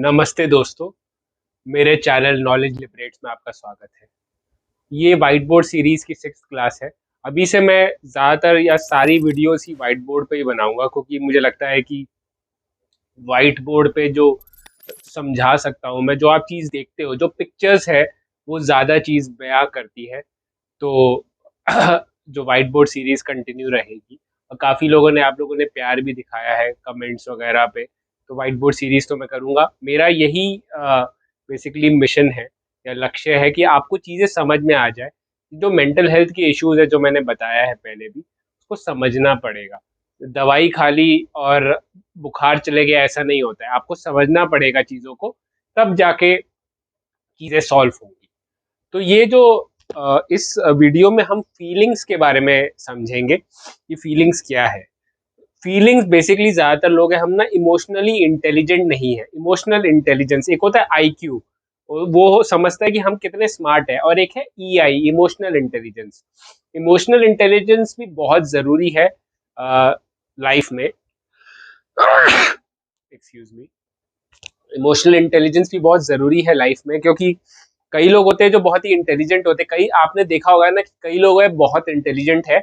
नमस्ते दोस्तों। मेरे चैनल नॉलेज लिबरेट्स में आपका स्वागत है। ये वाइट बोर्ड सीरीज की 6th क्लास है। अभी से मैं ज़्यादातर या सारी वीडियोस ही वाइट बोर्ड पे ही बनाऊंगा, क्योंकि मुझे लगता है कि वाइट बोर्ड पे जो समझा सकता हूँ मैं, जो आप चीज़ देखते हो, जो पिक्चर्स है, वो ज़्यादा चीज़ बयां करती है। तो जो वाइट बोर्ड सीरीज कंटिन्यू रहेगी, और काफ़ी लोगों ने, आप लोगों ने प्यार भी दिखाया है कमेंट्स वगैरह पे, तो वाइट बोर्ड सीरीज तो मैं करूँगा। मेरा यही बेसिकली मिशन है या लक्ष्य है कि आपको चीज़ें समझ में आ जाए। जो मेंटल हेल्थ के इश्यूज है, जो मैंने बताया है पहले भी, उसको समझना पड़ेगा। दवाई खा ली और बुखार चले गया, ऐसा नहीं होता है। आपको समझना पड़ेगा चीज़ों को, तब जाके चीज़ें सॉल्व होंगी। तो ये जो इस वीडियो में हम फीलिंग्स के बारे में समझेंगे कि फीलिंग्स क्या है। फीलिंग्स बेसिकली ज़्यादातर लोग हैं, हम ना इमोशनली इंटेलिजेंट नहीं है। इमोशनल इंटेलिजेंस एक होता है आईक्यू, वो समझता है कि हम कितने स्मार्ट है, और एक है EI, emotional intelligence. Emotional intelligence भी बहुत ज़रूरी है लाइफ में। Excuse me. इमोशनल इंटेलिजेंस भी बहुत ज़रूरी है लाइफ में, क्योंकि कई लोग होते हैं जो बहुत ही इंटेलिजेंट होते हैं। कई, आपने देखा होगा ना कि कई लोग हैं बहुत इंटेलिजेंट है,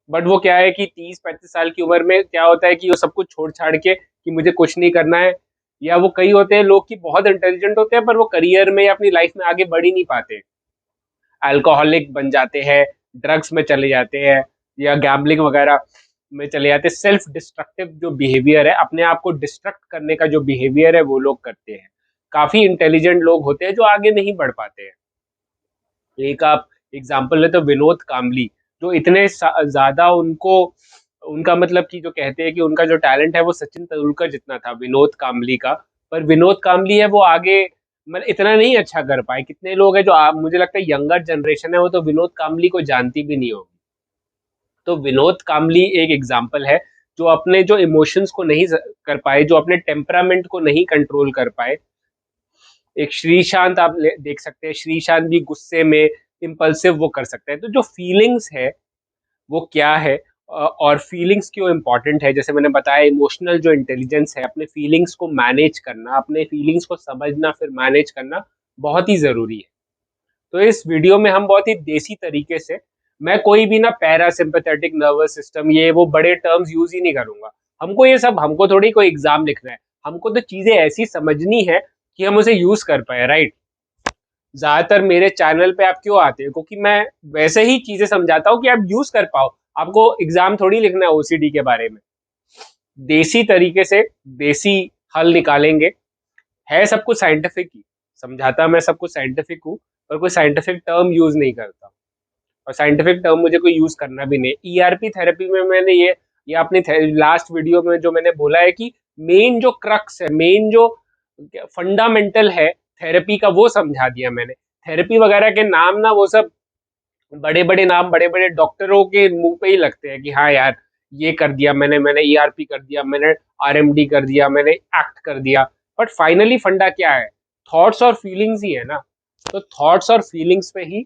बट वो क्या है कि 30-35 साल की उम्र में क्या होता है कि वो सब कुछ छोड़ छाड़ के कि मुझे कुछ नहीं करना है। या वो कई होते हैं लोग कि बहुत इंटेलिजेंट होते हैं, पर वो करियर में या अपनी लाइफ में आगे बढ़ ही नहीं पाते। अल्कोहलिक बन जाते हैं, ड्रग्स में चले जाते हैं, या गैम्बलिंग वगैरह में चले जाते हैं। सेल्फ डिस्ट्रक्टिव जो बिहेवियर है, अपने आप को डिस्ट्रक्ट करने का जो बिहेवियर है, वो लोग करते हैं। काफी इंटेलिजेंट लोग होते हैं जो आगे नहीं बढ़ पाते हैं। एक आप एग्जाम्पल ले तो विनोद काम्बली, जो इतने ज्यादा उनको, उनका मतलब कि जो कहते हैं कि उनका जो टैलेंट है वो सचिन तेंदुलकर जितना था, विनोद काम्बली का। पर विनोद काम्बली है, वो आगे मतलब इतना नहीं अच्छा कर पाए। कितने लोग हैं जो मुझे लगता है यंगर जनरेशन है, वो तो विनोद काम्बली को जानती भी नहीं होगी। तो विनोद काम्बली एक एग्जाम्पल है, जो अपने जो इमोशंस को नहीं कर पाए, जो अपने टेम्परामेंट को नहीं कंट्रोल कर पाए। एक श्रीशांत आप देख सकते हैं, श्रीशांत भी गुस्से में इम्पल्सिव वो कर सकते हैं। तो जो फीलिंग्स है वो क्या है, और फीलिंग्स क्यों इम्पोर्टेंट है, जैसे मैंने बताया, इमोशनल जो इंटेलिजेंस है, अपने फीलिंग्स को मैनेज करना, अपने फीलिंग्स को समझना फिर मैनेज करना बहुत ही ज़रूरी है। तो इस वीडियो में हम बहुत ही देसी तरीके से, मैं कोई भी ना पैरासिम्पैथेटिक नर्वस सिस्टम, ये वो बड़े टर्म्स यूज ही नहीं करूंगा। हमको ये सब, हमको थोड़ी कोई एग्जाम लिखना है। हमको तो चीजें ऐसी समझनी है कि हम उसे यूज कर पाए, राइट। ज्यादातर मेरे चैनल पे आप क्यों आते हो, क्योंकि मैं वैसे ही चीजें समझाता हूँ कि आप यूज कर पाओ। आपको एग्जाम थोड़ी लिखना है ओसीडी के बारे में। देसी तरीके से देसी हल निकालेंगे। है सब कुछ साइंटिफिक ही, समझाता मैं सब कुछ साइंटिफिक हूँ, पर कोई साइंटिफिक टर्म यूज नहीं करता। और साइंटिफिक टर्म मुझे कोई यूज करना भी नहीं। ईआरपी थेरेपी में मैंने ये अपनी लास्ट वीडियो में जो मैंने बोला है कि मेन जो क्रक्स है, मेन जो फंडामेंटल है थेरेपी का, वो समझा दिया मैंने। थेरेपी वगैरह के नाम ना, वो सब बड़े बड़े नाम बड़े बड़े डॉक्टरों के मुंह पे ही लगते हैं कि हाँ यार, ये कर दिया मैंने, मैंने ईआरपी कर दिया, मैंने आरएमडी कर दिया, मैंने एक्ट कर दिया। बट फाइनली फंडा क्या है? थॉट्स और फीलिंग्स ही है ना। तो थॉट्स और फीलिंग्स पे ही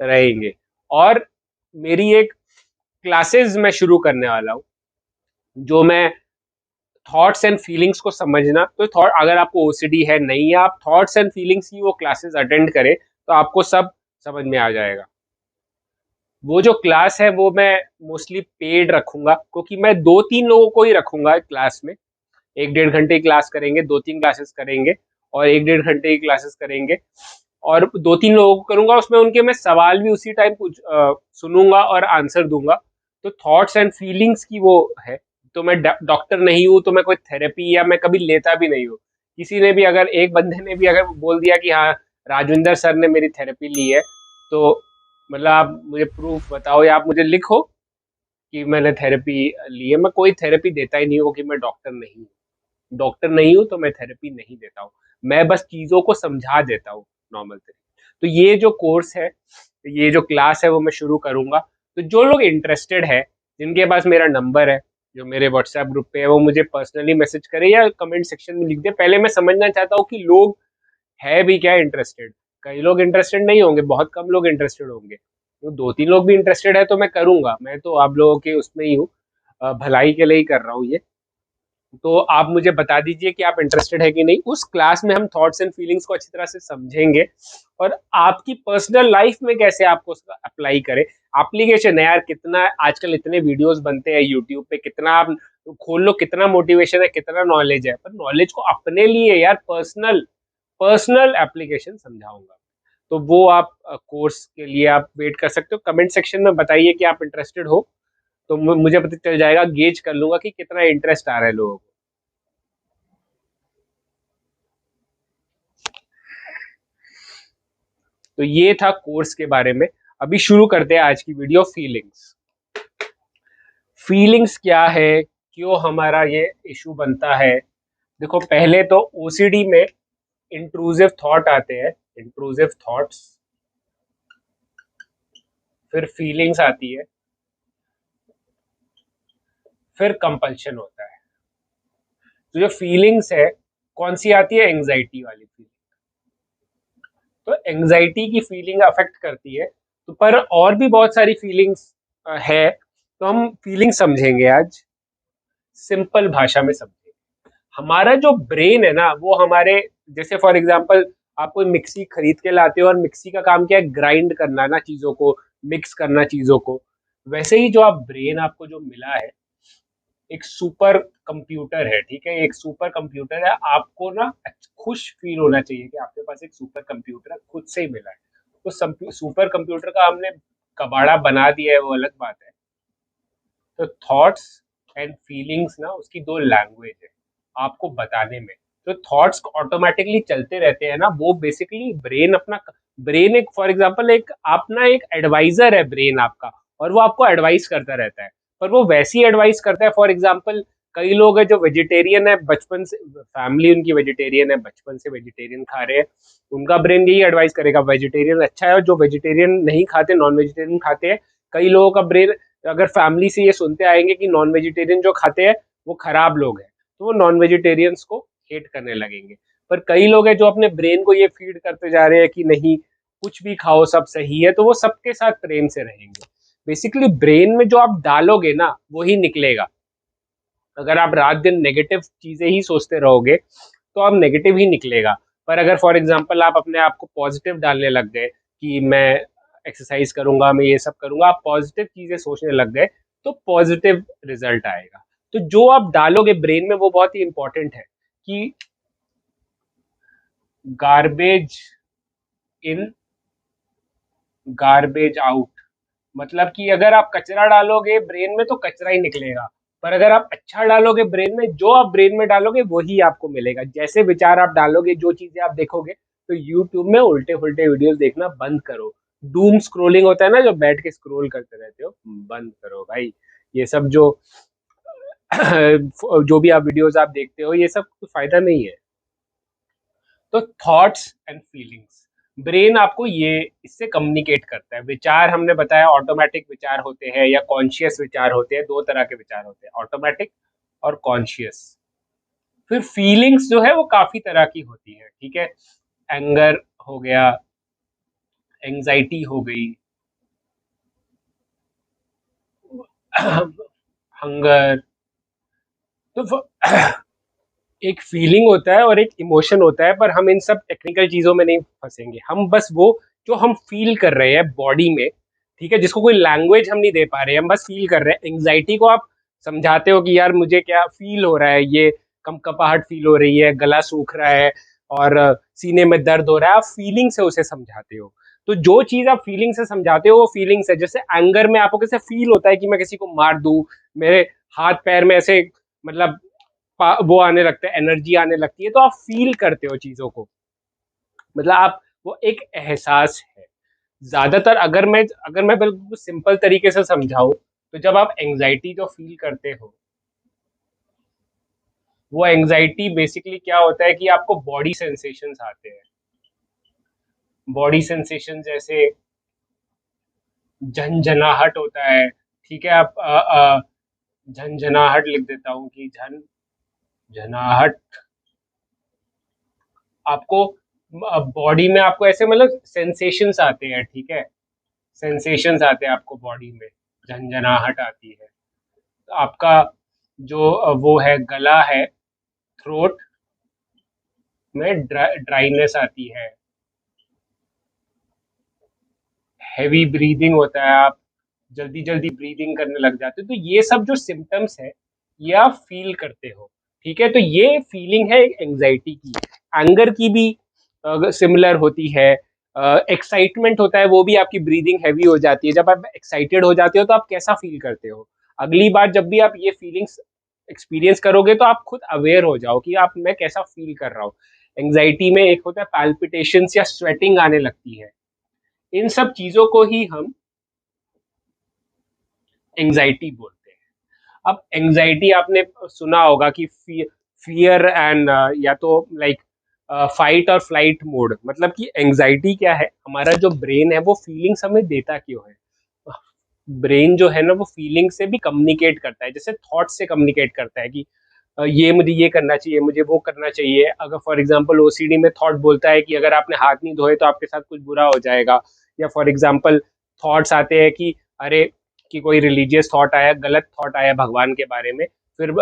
रहेंगे। और मेरी एक क्लासेस मैं शुरू करने वाला हूँ, जो मैं थॉट्स एंड फीलिंग्स को समझना। तो थॉट, अगर आपको ओसीडी है नहीं, या आप थॉट्स एंड फीलिंग्स की वो क्लासेस अटेंड करें, तो आपको सब समझ में आ जाएगा। वो जो क्लास है वो मैं मोस्टली पेड रखूंगा, क्योंकि मैं 2-3 लोगों को ही रखूंगा क्लास में। 1-1.5 घंटे की क्लास करेंगे, 2-3 क्लासेस करेंगे, और 1-1.5 घंटे की क्लासेस करेंगे, और 2-3 लोगों को करूंगा। उसमें उनके मैं सवाल भी उसी टाइम कुछ सुनूंगा और आंसर दूंगा। तो थॉट्स एंड फीलिंग्स की वो है। तो मैं डॉक्टर नहीं हूँ, तो मैं कोई थेरेपी या मैं कभी लेता भी नहीं हूँ। किसी ने भी अगर, एक बंदे ने भी अगर बोल दिया कि हाँ राजविंदर सर ने मेरी थेरेपी ली है, तो मतलब आप मुझे प्रूफ बताओ या आप मुझे लिखो कि मैंने थेरेपी ली है। मैं कोई थेरेपी देता ही नहीं हूँ, कि मैं डॉक्टर नहीं हूँ। डॉक्टर नहीं हूँ तो मैं थेरेपी नहीं देता हूँ। मैं बस चीज़ों को समझा देता हूँ नॉर्मल तरीके। तो ये जो कोर्स है, ये जो क्लास है, वो मैं शुरू करूँगा। तो जो लोग इंटरेस्टेड है, जिनके पास मेरा नंबर है, जो मेरे व्हाट्सएप ग्रुप पे है, वो मुझे पर्सनली मैसेज करे या कमेंट सेक्शन में लिख दे। पहले मैं समझना चाहता हूँ कि लोग है भी क्या इंटरेस्टेड। कई लोग इंटरेस्टेड नहीं होंगे, बहुत कम लोग इंटरेस्टेड होंगे। तो 2-3 लोग भी इंटरेस्टेड है तो मैं करूँगा। मैं तो आप लोगों के उसमें ही हूँ, भलाई के लिए ही कर रहा हूँ ये। तो आप मुझे बता दीजिए कि आप इंटरेस्टेड है कि नहीं। उस क्लास में हम थॉट्स एंड फीलिंग्स को अच्छी तरह से समझेंगे और आपकी पर्सनल लाइफ में कैसे आपको उसका अप्लाई करें। एप्लीकेशन है यार, कितना आजकल इतने वीडियोस बनते हैं यूट्यूब पे, कितना आप खोल लो, कितना मोटिवेशन है, कितना नॉलेज है, पर नॉलेज को अपने लिए यार पर्सनल पर्सनल एप्लीकेशन समझाऊंगा। तो वो आप कोर्स के लिए आप वेट कर सकते हो। कमेंट सेक्शन में बताइए कि आप इंटरेस्टेड हो, तो मुझे पता चल जाएगा, गेज कर लूंगा कि कितना इंटरेस्ट आ रहा है लोगों को। तो ये था कोर्स के बारे में। अभी शुरू करते हैं आज की वीडियो। फीलिंग्स, फीलिंग्स क्या है, क्यों हमारा ये इशू बनता है। देखो, पहले तो ओसीडी में इंट्रूसिव थॉट आते हैं, इंट्रूसिव थॉट्स, फिर फीलिंग्स आती है, फिर कंपल्शन होता है। तो जो फीलिंग्स है, कौन सी आती है? एंजाइटी वाली फीलिंग। तो एंजाइटी की फीलिंग अफेक्ट करती है। तो पर और भी बहुत सारी फीलिंग्स है, तो हम फीलिंग समझेंगे आज, सिंपल भाषा में समझेंगे। हमारा जो ब्रेन है ना, वो हमारे, जैसे फॉर एग्जांपल आप कोई मिक्सी खरीद के लाते हो और मिक्सी का काम क्या है? ग्राइंड करना ना, चीजों को मिक्स करना चीजों को। वैसे ही जो आप ब्रेन आपको जो मिला है, एक सुपर कंप्यूटर है, ठीक है, एक सुपर कंप्यूटर है। आपको ना खुश फील होना चाहिए कि आपके पास एक सुपर कंप्यूटर है, खुद से ही मिला है। तो सुपर कंप्यूटर का हमने कबाड़ा बना दिया है, वो अलग बात है। तो थॉट्स एंड फीलिंग्स ना, उसकी दो लैंग्वेज है आपको बताने में। तो थॉट्स ऑटोमेटिकली चलते रहते हैं ना, वो बेसिकली ब्रेन अपना, ब्रेन एक फॉर एग्जांपल एक अपना एक एडवाइजर है ब्रेन आपका, और वो आपको एडवाइस करता रहता है। पर वो वैसी एडवाइस करता है, फॉर एग्जांपल कई लोग हैं जो वेजिटेरियन है, बचपन से फैमिली उनकी वेजिटेरियन है, बचपन से वेजिटेरियन खा रहे हैं, उनका ब्रेन यही एडवाइस करेगा वेजिटेरियन अच्छा है। और जो वेजिटेरियन नहीं खाते, नॉन वेजिटेरियन खाते हैं, कई लोगों का ब्रेन, अगर फैमिली से ये सुनते आएंगे कि नॉन वेजिटेरियन जो खाते हैं वो खराब लोग हैं, तो वो नॉन वेजिटेरियंस को हेट करने लगेंगे। पर कई लोग हैं जो अपने ब्रेन को ये फीड करते जा रहे हैं कि नहीं, कुछ भी खाओ सब सही है, तो वो सबके साथ प्रेम से रहेंगे। बेसिकली ब्रेन में जो आप डालोगे ना, वही निकलेगा। अगर आप रात दिन नेगेटिव चीजें ही सोचते रहोगे, तो आप नेगेटिव ही निकलेगा। पर अगर फॉर एग्जांपल आप अपने आप को पॉजिटिव डालने लग गए कि मैं एक्सरसाइज करूंगा, मैं ये सब करूंगा, आप पॉजिटिव चीजें सोचने लग गए, तो पॉजिटिव रिजल्ट आएगा। तो जो आप डालोगे ब्रेन में, वो बहुत ही इंपॉर्टेंट है कि गार्बेज इन, गार्बेज आउट। मतलब कि अगर आप कचरा डालोगे ब्रेन में, तो कचरा ही निकलेगा। पर अगर आप अच्छा डालोगे ब्रेन में, जो आप ब्रेन में डालोगे वही आपको मिलेगा। जैसे विचार आप डालोगे, जो चीजें आप देखोगे, तो यूट्यूब में उल्टे फुल्टे वीडियोस देखना बंद करो। डूम स्क्रोलिंग होता है ना, जो बैठ के स्क्रोल करते रहते हो, बंद करो भाई। ये सब जो जो भी आप वीडियोस आप देखते हो, ये सब कुछ फायदा नहीं है। तो थॉट्स एंड फीलिंग्स, ब्रेन आपको ये इससे कम्युनिकेट करता है। विचार हमने बताया ऑटोमेटिक विचार होते हैं या कॉन्शियस विचार होते हैं, दो तरह के विचार होते हैं, ऑटोमेटिक और कॉन्शियस। फिर फीलिंग्स जो है वो काफी तरह की होती है, ठीक है। एंगर हो गया, एंजाइटी हो गई, हंगर। तो एक फीलिंग होता है और एक इमोशन होता है, पर हम इन सब टेक्निकल चीजों में नहीं फंसेंगे। हम बस वो जो हम फील कर रहे हैं बॉडी में, ठीक है, जिसको कोई लैंग्वेज हम नहीं दे पा रहे हैं, हम बस फील कर रहे हैं। एंग्जाइटी को आप समझाते हो कि यार मुझे क्या फील हो रहा है, ये कंपकपाहट फील हो रही है, गला सूख रहा है और सीने में दर्द हो रहा है, आप फीलिंग से उसे समझाते हो। तो जो चीज आप फीलिंग से समझाते हो वो फीलिंग्स है। जैसे एंगर में आपको कैसे फील होता है कि मैं किसी को मार दूं, मेरे हाथ पैर में ऐसे, मतलब वो आने लगता है, एनर्जी आने लगती है, तो आप फील करते हो चीजों को। मतलब आप, वो एक एहसास है। ज्यादातर अगर मैं बिल्कुल सिंपल तरीके से समझाऊं, तो जब आप एंजाइटी जो फील करते हो, वो एंजाइटी बेसिकली क्या होता है कि आपको बॉडी सेंसेशंस आते हैं। बॉडी सेंसेशन जैसे झंझनाहट होता है, ठीक है। आप झंझनाहट लिख देता हूँ कि झनाहट। आपको बॉडी में आपको ऐसे मतलब सेंसेशंस आते हैं, ठीक है, सेंसेशंस आते हैं आपको बॉडी में, झंझनाहट आती है। तो आपका जो वो है गला है, थ्रोट में ड्राइनेस आती है, हैवी ब्रीदिंग होता है, आप जल्दी जल्दी ब्रीदिंग करने लग जाते हो। तो ये सब जो सिम्टम्स है ये आप फील करते हो। ठीक है, तो ये फीलिंग है एंजाइटी की। एंगर की भी सिमिलर होती है। एक्साइटमेंट होता है, वो भी आपकी ब्रीदिंग हैवी हो जाती है। जब आप एक्साइटेड हो जाते हो तो आप कैसा फील करते हो? अगली बार जब भी आप ये फीलिंग्स एक्सपीरियंस करोगे तो आप खुद अवेयर हो जाओ कि आप मैं कैसा फील कर रहा हूँ। एंजाइटी में एक होता है पैल्पिटेशंस या स्वेटिंग आने लगती है। इन सब चीजों को ही हम एंजाइटी बोलते हैं। अब एंजाइटी आपने सुना होगा कि फियर एंड या तो लाइक फाइट और फ्लाइट मोड। मतलब कि एंजाइटी क्या है, हमारा जो ब्रेन है वो फीलिंग्स हमें देता क्यों है? ब्रेन जो है ना वो फीलिंग से भी कम्युनिकेट करता है, जैसे थॉट से कम्युनिकेट करता है कि ये मुझे ये करना चाहिए, मुझे वो करना चाहिए। अगर फॉर एग्जांपल ओसीडी में थॉट बोलता है कि अगर आपने हाथ नहीं धोए तो आपके साथ कुछ बुरा हो जाएगा। या फॉर एग्जांपल थॉट्स आते हैं कि अरे, कि कोई रिलीजियस थॉट आया, गलत थॉट आया भगवान के बारे में, फिर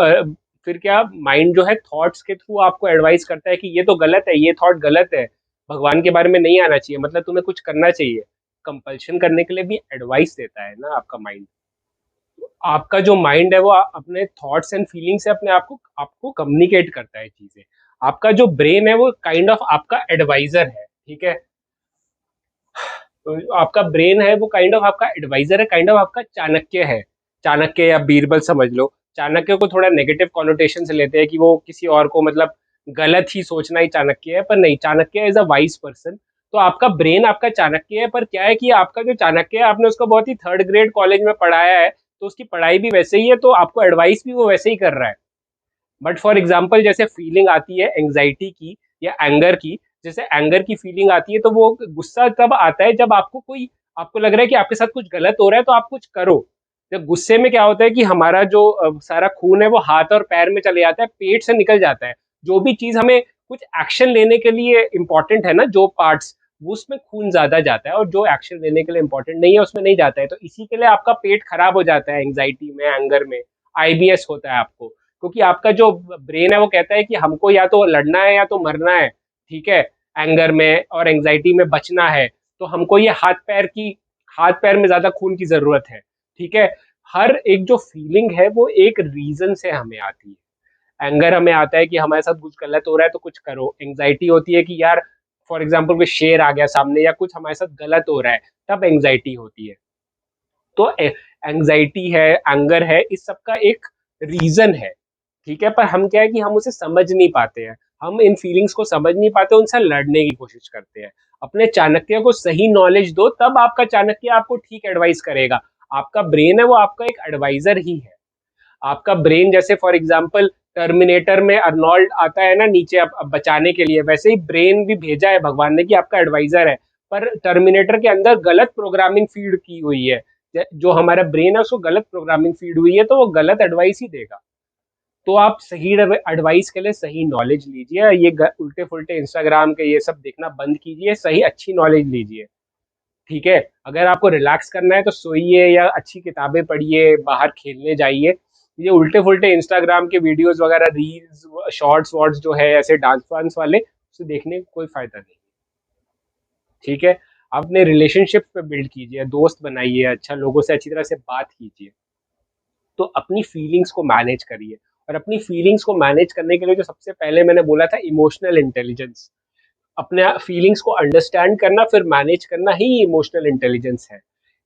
फिर क्या माइंड जो है थॉट्स के थ्रू आपको एडवाइस करता है कि ये तो गलत है, ये थॉट गलत है, भगवान के बारे में नहीं आना चाहिए, मतलब तुम्हें कुछ करना चाहिए। कंपल्शन करने के लिए भी एडवाइस देता है ना आपका माइंड। आपका जो माइंड है वो अपने थॉट्स एंड फीलिंग से अपने आप को आपको कम्युनिकेट करता है चीजें। आपका जो ब्रेन है वो काइंड ऑफ आपका एडवाइजर है। ठीक है, तो आपका ब्रेन है वो काइंड ऑफ आपका एडवाइजर है, काइंड ऑफ आपका चाणक्य है। चाणक्य या बीरबल समझ लो। चाणक्य को थोड़ा नेगेटिव कॉनोटेशन से लेते हैं कि वो किसी और को मतलब गलत ही सोचना ही चाणक्य है, पर नहीं, Chanakya is a wise person. तो आपका ब्रेन आपका चाणक्य है, पर क्या है कि आपका जो चाणक्य है आपने उसको बहुत ही थर्ड ग्रेड कॉलेज में पढ़ाया है, तो उसकी पढ़ाई भी वैसे ही है, तो आपको एडवाइस भी वो वैसे ही कर रहा है। बट फॉर एग्जाम्पल जैसे फीलिंग आती है एंग्जाइटी की या एंगर की, जैसे एंगर की फीलिंग आती है तो वो गुस्सा तब आता है जब आपको कोई, आपको लग रहा है कि आपके साथ कुछ गलत हो रहा है तो आप कुछ करो। जब गुस्से में क्या होता है कि हमारा जो सारा खून है वो हाथ और पैर में चले जाता है, पेट से निकल जाता है। जो भी चीज हमें कुछ एक्शन लेने के लिए इंपॉर्टेंट है ना, जो पार्ट्स, वो उसमें खून ज्यादा जाता है, और जो एक्शन लेने के लिए इंपॉर्टेंट नहीं है उसमें नहीं जाता है। तो इसी के लिए आपका पेट खराब हो जाता है एंग्जाइटी में, एंगर में, आईबीएस होता है आपको। क्योंकि आपका जो ब्रेन है वो कहता है कि हमको या तो लड़ना है या तो मरना है। ठीक है, एंगर में और एंजाइटी में बचना है, तो हमको ये हाथ पैर में ज्यादा खून की जरूरत है। ठीक है, हर एक जो फीलिंग है वो एक रीजन से हमें आती है। एंगर हमें आता है कि हमारे साथ कुछ गलत हो रहा है तो कुछ करो। एंजाइटी होती है कि यार फॉर एग्जाम्पल कोई शेर आ गया सामने या कुछ हमारे साथ गलत हो रहा है, तब एंजाइटी होती है। तो एंजाइटी है, एंगर है, इस सब का एक रीजन है। ठीक है, पर हम क्या है कि हम उसे समझ नहीं पाते हैं। हम इन फीलिंग्स को समझ नहीं पाते, उनसे लड़ने की कोशिश करते हैं। अपने चाणक्य को सही नॉलेज दो, तब आपका चाणक्य आपको ठीक एडवाइस करेगा। आपका ब्रेन है वो आपका एक एडवाइजर ही है। आपका ब्रेन जैसे फॉर एग्जाम्पल टर्मिनेटर में अर्नोल्ड आता है ना नीचे अब बचाने के लिए, वैसे ही ब्रेन भी भेजा है भगवान ने कि आपका एडवाइजर है। पर टर्मिनेटर के अंदर गलत प्रोग्रामिंग फीड की हुई है। जो हमारा ब्रेन है उसको गलत प्रोग्रामिंग फीड हुई है, तो वो गलत एडवाइस ही देगा। तो आप सही एडवाइस के लिए सही नॉलेज लीजिए, ये उल्टे फुल्टे इंस्टाग्राम के ये सब देखना बंद कीजिए, सही अच्छी नॉलेज लीजिए। ठीक है, अगर आपको रिलैक्स करना है तो सोइए या अच्छी किताबें पढ़िए, बाहर खेलने जाइए। ये उल्टे फुल्टे इंस्टाग्राम के वीडियोस वगैरह, रील्स, शॉर्ट्स वॉर्ट्स जो है ऐसे डांस वांस वाले, उसे देखने का कोई फायदा नहीं। ठीक है, आप अपने रिलेशनशिप पे बिल्ड कीजिए, दोस्त बनाइए, अच्छा लोगों से अच्छी तरह से बात कीजिए। तो अपनी फीलिंग्स को मैनेज करिए। और अपनी फीलिंग्स को मैनेज करने के लिए जो सबसे पहले मैंने बोला था, इमोशनल इंटेलिजेंस। अपने फीलिंग्स को अंडरस्टैंड करना फिर मैनेज करना ही इमोशनल इंटेलिजेंस है।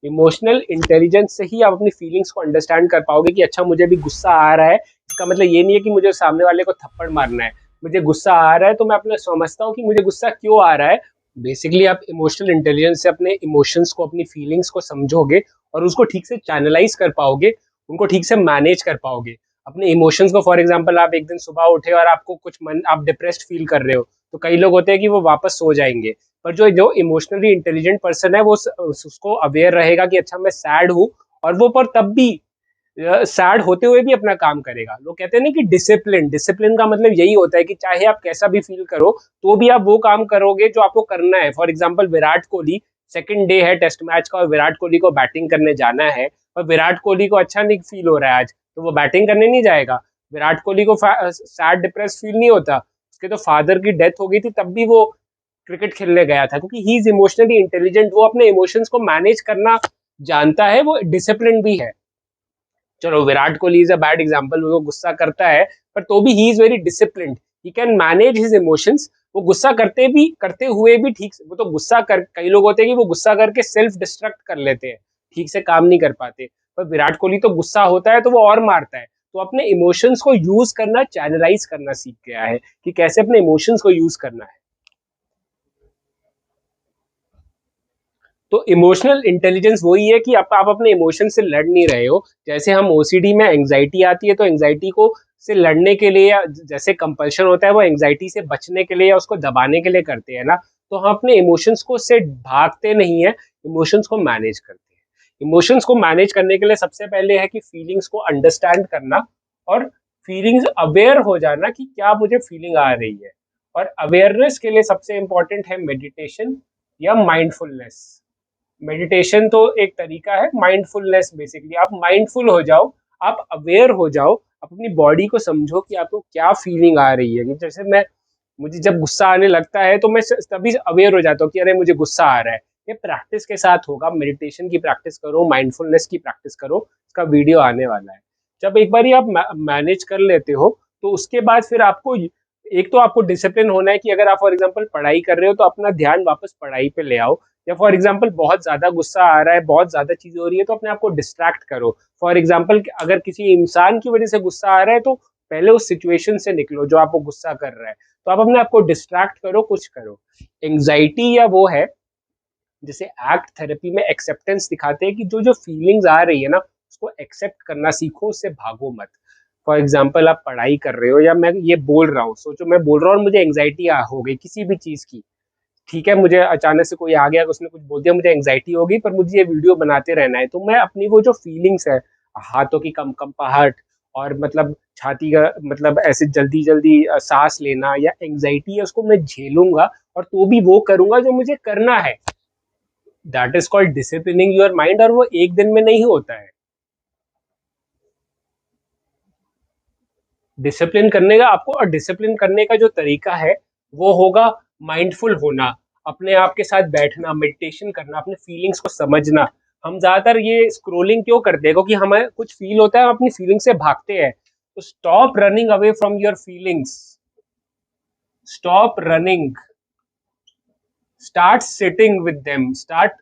इमोशनल इंटेलिजेंस से ही आप अपनी फीलिंग्स को अंडरस्टैंड कर पाओगे कि अच्छा मुझे भी गुस्सा आ रहा है, इसका मतलब ये नहीं है कि मुझे सामने वाले को थप्पड़ मारना है। मुझे गुस्सा आ रहा है तो मैं अपने समझता हूँ कि मुझे गुस्सा क्यों आ रहा है। बेसिकली आप इमोशनल इंटेलिजेंस से अपने इमोशंस को, अपनी फीलिंग्स को समझोगे और उसको ठीक से चैनलाइज कर पाओगे, उनको ठीक से मैनेज कर पाओगे। अपने इमोशंस को, फॉर एग्जांपल आप एक दिन सुबह उठे और आपको कुछ मन, आप डिप्रेस्ड फील कर रहे हो, तो कई लोग होते हैं कि वो वापस सो जाएंगे। पर जो जो इमोशनली इंटेलिजेंट पर्सन है वो उसको अवेयर रहेगा कि अच्छा मैं सैड हूँ, और वो पर तब भी सैड होते हुए भी अपना काम करेगा। लोग कहते हैं ना कि डिसिप्लिन, डिसिप्लिन का मतलब यही होता है कि चाहे आप कैसा भी फील करो तो भी आप वो काम करोगे जो आपको करना है। For example Virat Kohli, second day है टेस्ट मैच का और विराट कोहली को बैटिंग करने जाना है, और विराट कोहली को अच्छा नहीं फील हो रहा है आज, तो वो बैटिंग करने नहीं जाएगा। विराट कोहली को सैड डिप्रेस फील नहीं होता, उसके तो फादर की डेथ हो गई थी तब भी वो क्रिकेट खेलने गया था, क्योंकि ही इज इमोशनली इंटेलिजेंट, वो अपने इमोशंस को मैनेज करना जानता है, वो डिसिप्लिन भी है। चलो Virat Kohli is a bad example, वो गुस्सा करता है पर तो भी he is very disciplined, he can manage his emotions. वो गुस्सा करते हुए भी ठीक से, वो तो गुस्सा कर, कई लोग होते हैं कि वो गुस्सा करके सेल्फ डिस्ट्रक्ट कर लेते हैं, ठीक से काम नहीं कर पाते, पर विराट कोहली तो गुस्सा होता है तो वो और मारता है। तो अपने इमोशंस को यूज करना, चैनलाइज करना सीख गया है कि कैसे अपने इमोशंस को यूज करना है। तो इमोशनल इंटेलिजेंस वही है कि आप अपने इमोशन से लड़ नहीं रहे हो। जैसे हम ओसीडी में एंग्जाइटी आती है तो एंग्जाइटी को से लड़ने के लिए, या जैसे कंपल्शन होता है वो एंग्जाइटी से बचने के लिए या उसको दबाने के लिए करते हैं ना, तो हम अपने इमोशंस को से भागते नहीं है, इमोशंस को मैनेज करते हैं। इमोशंस को मैनेज करने के लिए सबसे पहले है कि फीलिंग्स को अंडरस्टैंड करना, और फीलिंग्स अवेयर हो जाना कि क्या मुझे फीलिंग आ रही है। और अवेयरनेस के लिए सबसे इंपॉर्टेंट है मेडिटेशन या माइंडफुलनेस। मेडिटेशन तो एक तरीका है, माइंडफुलनेस बेसिकली आप माइंडफुल हो जाओ, आप अवेयर हो जाओ, आप अपनी बॉडी को समझो कि आपको क्या फीलिंग आ रही है। कि जैसे मुझे जब गुस्सा आने लगता है तो मैं तभी अवेयर हो जाता हूँ कि अरे मुझे गुस्सा आ रहा है। ये प्रैक्टिस के साथ होगा, मेडिटेशन की प्रैक्टिस करो, माइंडफुलनेस की प्रैक्टिस करो, इसका वीडियो आने वाला है। जब एक बार आप मैनेज कर लेते हो तो उसके बाद फिर आपको, एक तो आपको डिसिप्लिन होना है कि अगर आप फॉर एग्जांपल पढ़ाई कर रहे हो तो अपना ध्यान वापस पढ़ाई पे ले आओ, या फॉर एग्जाम्पल बहुत ज्यादा गुस्सा आ रहा है, बहुत ज्यादा चीजें हो रही है तो अपने आप को डिस्ट्रैक्ट करो। फॉर एग्जाम्पल अगर किसी इंसान की वजह से गुस्सा आ रहा है तो पहले उस सिचुएशन से निकलो जो आपको गुस्सा कर रहा है, तो आप अपने आप को डिस्ट्रैक्ट करो, कुछ करो। एंग्जाइटी या वो है, जैसे एक्ट थेरेपी में एक्सेप्टेंस दिखाते हैं कि जो जो फीलिंग्स आ रही है ना उसको एक्सेप्ट करना सीखो, उससे भागो मत। फॉर एग्जाम्पल आप पढ़ाई कर रहे हो या मैं ये बोल रहा हूँ, सोचो मैं बोल रहा हूँ और मुझे एंग्जाइटी हो गई किसी भी चीज की, ठीक है, मुझे अचानक से कोई आ गया, उसने कुछ बोल दिया, मुझे एंग्जाइटी होगी, पर मुझे ये वीडियो बनाते रहना है, तो मैं अपनी वो जो फीलिंग्स है, हाथों की कंपकंपाहट, और मतलब छाती का मतलब ऐसे जल्दी जल्दी सांस लेना या एंग्जाइटी है, उसको मैं झेलूंगा और तो भी वो करूंगा जो मुझे करना है। That is called disciplining your mind, और वो एक दिन में नहीं होता है। डिसिप्लिन करने का आपको, और डिसिप्लिन करने का जो तरीका है वो होगा माइंडफुल होना, अपने आप के साथ बैठना, मेडिटेशन करना, अपने फीलिंग्स को समझना। हम ज्यादातर ये स्क्रोलिंग क्यों करते हैं, क्योंकि हमें कुछ फील होता है, हम अपनी फीलिंग से भागते हैं। तो stop running away from your feelings, stop running, start sitting with them, start.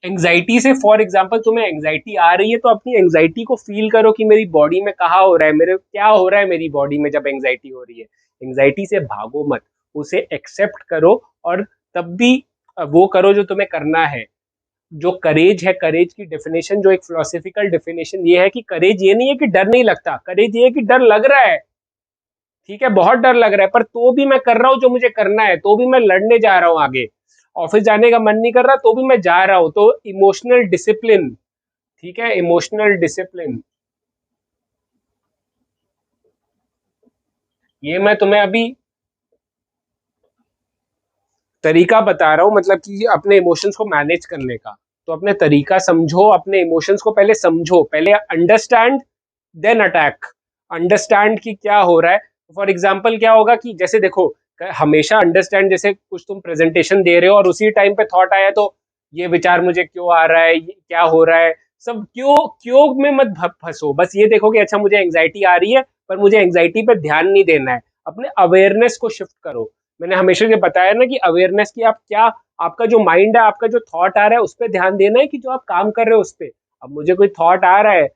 Anxiety से, फॉर एग्जाम्पल तुम्हें एंग्जाइटी आ रही है तो अपनी एंग्जाइटी को फील करो कि मेरी बॉडी में कहाँ हो रहा है, मेरे क्या हो रहा है मेरी बॉडी में जब एंग्जाइटी हो रही है। एंग्जाइटी से भागो मत, उसे एक्सेप्ट करो, और तब भी वो करो जो तुम्हें करना है। जो करेज है, करेज की डेफिनेशन, जो एक फिलोसफिकल डेफिनेशन ये है कि करेज ये नहीं है कि डर नहीं लगता, करेज ये है कि डर लग रहा है, ठीक है, बहुत डर लग रहा है, पर तो भी मैं कर रहा हूँ जो मुझे करना है, तो भी मैं लड़ने जा रहा हूँ आगे। ऑफिस जाने का मन नहीं कर रहा तो भी मैं जा रहा हूँ, तो इमोशनल डिसिप्लिन, ठीक है, इमोशनल डिसिप्लिन। ये मैं तुम्हें अभी तरीका बता रहा हूँ, मतलब कि अपने इमोशंस को मैनेज करने का। तो अपने तरीका समझो, अपने इमोशंस को पहले समझो, पहले अंडरस्टैंड देन अटैक। अंडरस्टैंड कि क्या हो रहा है। फॉर एग्जाम्पल क्या होगा कि जैसे देखो, हमेशा अंडरस्टैंड, जैसे कुछ तुम प्रेजेंटेशन दे रहे हो और उसी टाइम पे थॉट आया तो ये विचार मुझे क्यों आ रहा है, ये क्या हो रहा है, सब क्यों क्यों में मत फंसो, बस ये देखो कि अच्छा मुझे एंग्जाइटी आ रही है, पर मुझे एंग्जाइटी पे ध्यान नहीं देना है, अपने अवेयरनेस को शिफ्ट करो। मैंने हमेशा ये बताया ना कि अवेयरनेस की आप क्या, आपका जो माइंड है, आपका जो थॉट आ रहा है उस पर ध्यान देना है कि जो आप काम कर रहे हो उस पर। अब मुझे कोई थॉट आ रहा है,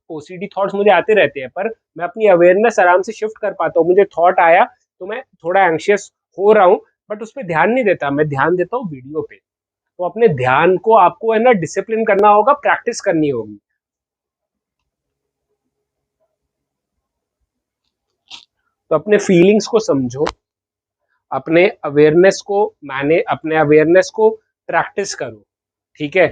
ओसीडी थॉट्स मुझे आते रहते हैं, पर मैं अपनी अवेयरनेस आराम से शिफ्ट कर पाता हूँ। मुझे थॉट आया तो मैं थोड़ा एंशियस हो रहा हूँ, बट उस पर ध्यान नहीं देता, मैं ध्यान देता हूँ वीडियो पे। तो अपने ध्यान को आपको है ना डिसिप्लिन करना होगा, प्रैक्टिस करनी होगी। तो अपने फीलिंग्स को समझो, अपने अवेयरनेस को प्रैक्टिस करो, ठीक है।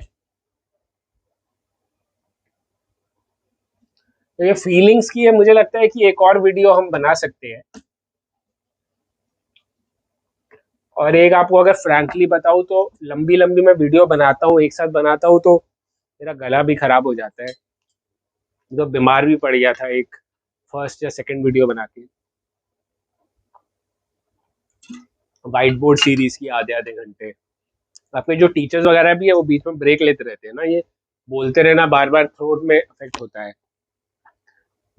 तो ये फीलिंग्स की है, मुझे लगता है कि एक और वीडियो हम बना सकते हैं। और एक आपको अगर फ्रैंकली बताऊं तो लंबी लंबी मैं वीडियो बनाता हूँ, एक साथ बनाता हूँ तो मेरा गला भी खराब हो जाता है। जो बीमार भी पड़ गया था एक फर्स्ट या सेकंड वीडियो बना के। व्हाइट बोर्ड सीरीज की आधे आधे घंटे। आपके जो टीचर्स वगैरह भी है वो बीच में ब्रेक लेते रहते हैं ना, ये बोलते रहना बार बार थ्रोट में अफेक्ट होता है।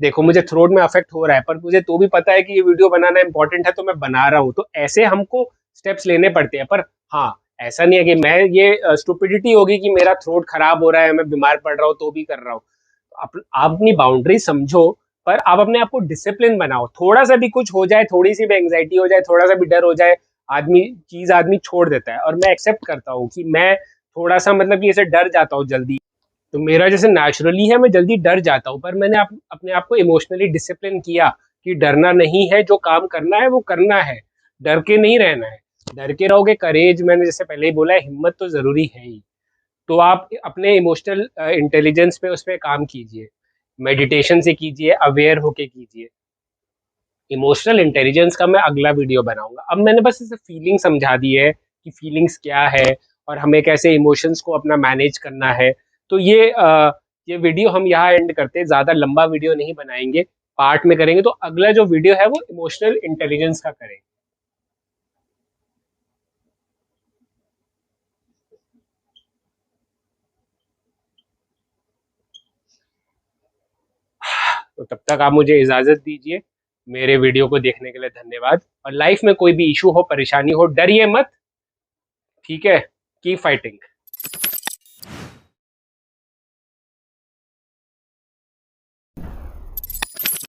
देखो मुझे थ्रोट में अफेक्ट हो रहा है, पर मुझे तो भी पता है कि ये वीडियो बनाना इंपॉर्टेंट है, तो मैं बना रहा हूँ। तो ऐसे हमको स्टेप्स लेने पड़ते हैं। पर हाँ, ऐसा नहीं है कि मैं ये स्टुपिडिटी होगी कि मेरा थ्रोट खराब हो रहा है, मैं बीमार पड़ रहा हूँ तो भी कर रहा हूँ। आप अपनी बाउंड्री समझो, पर आप अपने आप को डिसिप्लिन बनाओ। थोड़ा सा भी कुछ हो जाए, थोड़ी सी भी एंग्जाइटी हो जाए, थोड़ा सा भी डर हो जाए, आदमी छोड़ देता है। और मैं एक्सेप्ट करता हूँ कि मैं थोड़ा सा मतलब कि ऐसे डर जाता हूँ जल्दी। तो मेरा जैसे नेचुरली है, मैं जल्दी डर जाता हूँ, पर मैंने अपने आप को इमोशनली डिसिप्लिन किया कि डरना नहीं है, जो काम करना है वो करना है, डर के नहीं रहना है। डर के रहोगे, करेज मैंने जैसे पहले ही बोला है, हिम्मत तो जरूरी है ही। तो आप अपने इमोशनल इंटेलिजेंस पे उस पर काम कीजिए, मेडिटेशन से कीजिए, अवेयर होके कीजिए। इमोशनल इंटेलिजेंस का मैं अगला वीडियो बनाऊंगा। अब मैंने बस इसे फीलिंग समझा दी है कि फीलिंग्स क्या है और हमें कैसे इमोशंस को अपना मैनेज करना है। तो ये वीडियो हम यहाँ एंड करते हैं, ज़्यादा लंबा वीडियो नहीं बनाएंगे, पार्ट में करेंगे। तो अगला जो वीडियो है वो इमोशनल इंटेलिजेंस का करेंगे। तो तब तक आप मुझे इजाज़त दीजिए। मेरे वीडियो को देखने के लिए धन्यवाद। और लाइफ में कोई भी इशू हो, परेशानी हो, डरिए मत। ठीक है, कीप फाइटिंग।